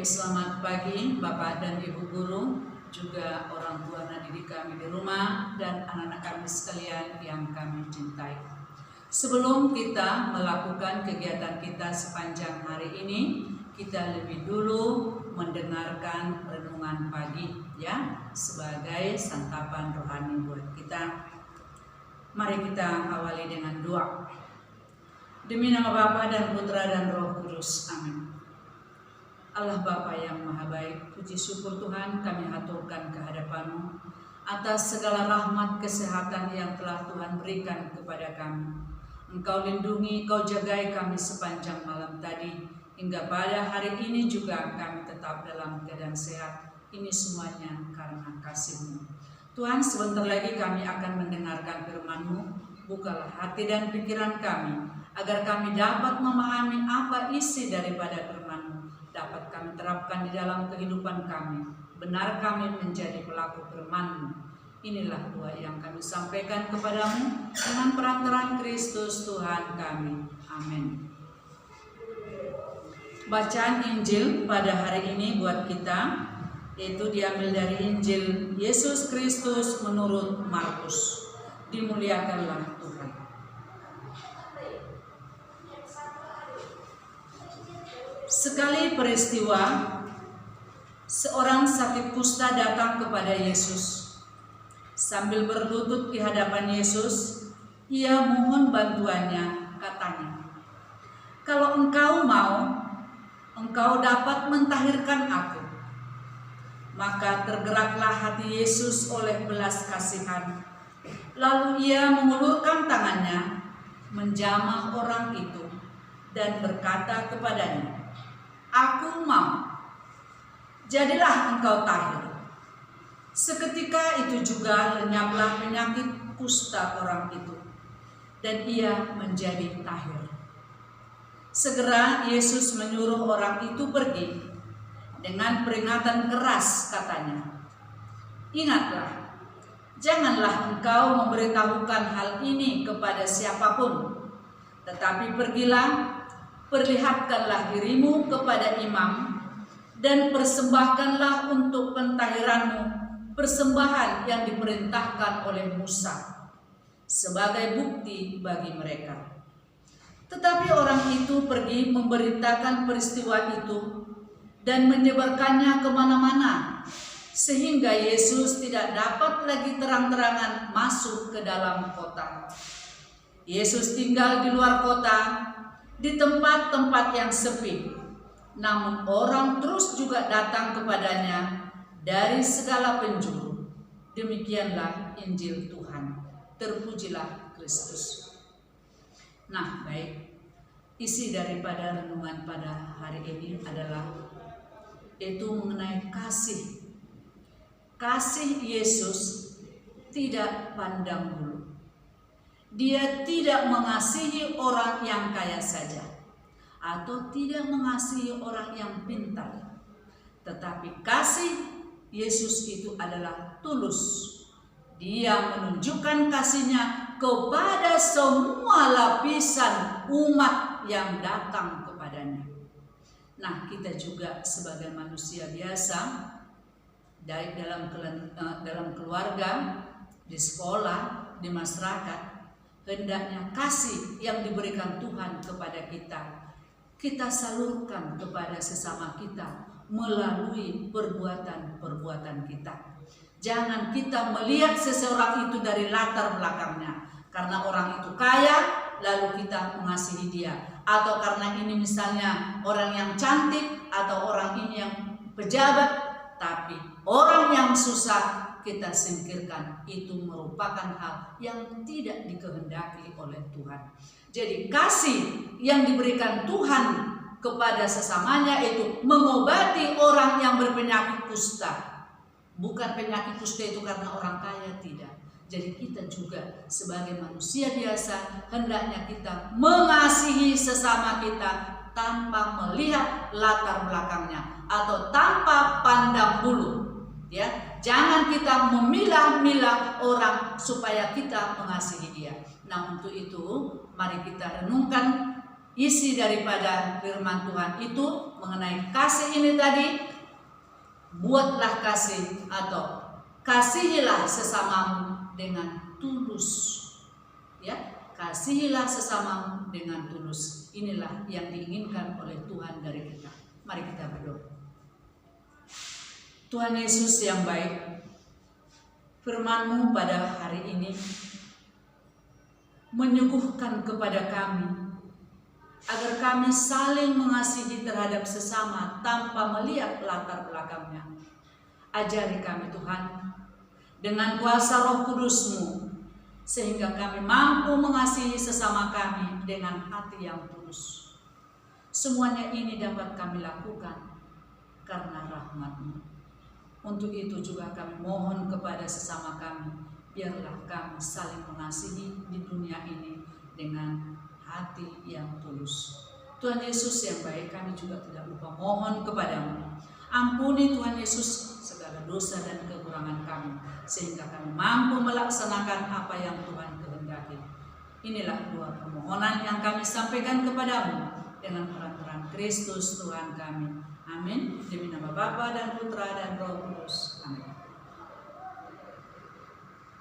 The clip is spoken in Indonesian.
Selamat pagi Bapak dan Ibu Guru, juga orang tua anak didik kami di rumah dan anak-anak kami sekalian yang kami cintai. Sebelum kita melakukan kegiatan kita sepanjang hari ini, kita lebih dulu mendengarkan renungan pagi ya, sebagai santapan rohani buat kita. Mari kita awali dengan doa. Demi nama Bapa dan Putra dan Roh Kudus, amin. Allah Bapa yang Maha Baik, puji syukur Tuhan kami haturkan kehadapan-Mu atas segala rahmat kesehatan yang telah Tuhan berikan kepada kami. Engkau lindungi, Kau jagai kami sepanjang malam tadi, hingga pada hari ini juga kami tetap dalam keadaan sehat. Ini semuanya karena kasih-Mu. Tuhan, sebentar lagi kami akan mendengarkan firman-Mu. Bukalah hati dan pikiran kami, agar kami dapat memahami apa isi daripada firman-Mu, dapat kami terapkan di dalam kehidupan kami. Benar kami menjadi pelaku firman-Mu. Inilah doa yang kami sampaikan kepadamu dengan perantaraan Kristus Tuhan kami. Amin. Bacaan Injil pada hari ini buat kita, yaitu diambil dari Injil Yesus Kristus menurut Markus. Dimuliakanlah Tuhan. Sekali peristiwa, seorang sakit kusta datang kepada Yesus. Sambil berlutut di hadapan Yesus, ia mohon bantuannya, katanya, "Kalau engkau mau, engkau dapat mentahirkan aku." Maka tergeraklah hati Yesus oleh belas kasihan. Lalu ia mengulurkan tangannya, menjamah orang itu, dan berkata kepadanya, "Aku mau, jadilah engkau tahir." Seketika itu juga lenyaplah penyakit kusta orang itu, dan ia menjadi tahir. Segera Yesus menyuruh orang itu pergi. Dengan peringatan keras katanya, "Ingatlah, janganlah engkau memberitahukan hal ini kepada siapapun, tetapi pergilah, perlihatkanlah dirimu kepada imam, dan persembahkanlah untuk pentahiranmu persembahan yang diperintahkan oleh Musa, sebagai bukti bagi mereka." Tetapi orang itu pergi memberitakan peristiwa itu dan menyebarkannya kemana-mana, sehingga Yesus tidak dapat lagi terang-terangan masuk ke dalam kota. Yesus tinggal di luar kota, di tempat-tempat yang sepi. Namun orang terus juga datang kepadanya dari segala penjuru. Demikianlah Injil Tuhan. Terpujilah Kristus. Nah, baik. Isi daripada renungan pada hari ini adalah itu mengenai kasih. Kasih Yesus tidak pandang bulu. Dia tidak mengasihi orang yang kaya saja, atau tidak mengasihi orang yang pintar. Tetapi kasih Yesus itu adalah tulus. Dia menunjukkan kasihnya kepada semua lapisan umat yang datang kepadanya. Nah, kita juga sebagai manusia biasa, baik dalam keluarga, di sekolah, di masyarakat, hendaknya kasih yang diberikan Tuhan kepada kita salurkan kepada sesama kita melalui perbuatan-perbuatan kita. Jangan kita melihat seseorang itu dari latar belakangnya, karena orang itu kaya lalu kita mengasihi dia, atau karena ini misalnya orang yang cantik atau orang ini yang pejabat, tapi orang yang susah kita singkirkan. Itu merupakan hal yang tidak dikehendaki oleh Tuhan. Jadi kasih yang diberikan Tuhan kepada sesamanya itu mengobati orang yang berpenyakit kusta. Bukan penyakit kusta itu karena orang kaya, tidak. Jadi kita juga sebagai manusia biasa hendaknya kita mengasihi sesama kita tanpa melihat latar belakangnya atau tanpa pandang bulu. Ya, jangan kita memilah-milah orang supaya kita mengasihi dia. Nah, untuk itu mari kita renungkan isi daripada firman Tuhan itu mengenai kasih ini tadi, buatlah kasih atau kasihilah sesamamu dengan tulus. Ya, kasihilah sesamamu dengan tulus. Inilah yang diinginkan oleh Tuhan dari kita. Mari kita berdoa. Tuhan Yesus yang baik, firman-Mu pada hari ini menyuguhkan kepada kami agar kami saling mengasihi terhadap sesama tanpa melihat latar belakangnya. Ajari kami Tuhan dengan kuasa Roh Kudus-Mu, sehingga kami mampu mengasihi sesama kami dengan hati yang tulus. Semuanya ini dapat kami lakukan karena rahmat-Mu. Untuk itu juga kami mohon kepada sesama kami, biarlah kami saling mengasihi di dunia ini dengan hati yang tulus. Tuhan Yesus yang baik, kami juga tidak lupa mohon kepadamu. Ampuni Tuhan Yesus segala dosa dan kekurangan kami, sehingga kami mampu melaksanakan apa yang Tuhan kehendaki. Inilah dua permohonan yang kami sampaikan kepadamu dengan perantaraan Kristus Tuhan kami. Amin. Demi nama Bapa dan Putra dan Roh Kudus.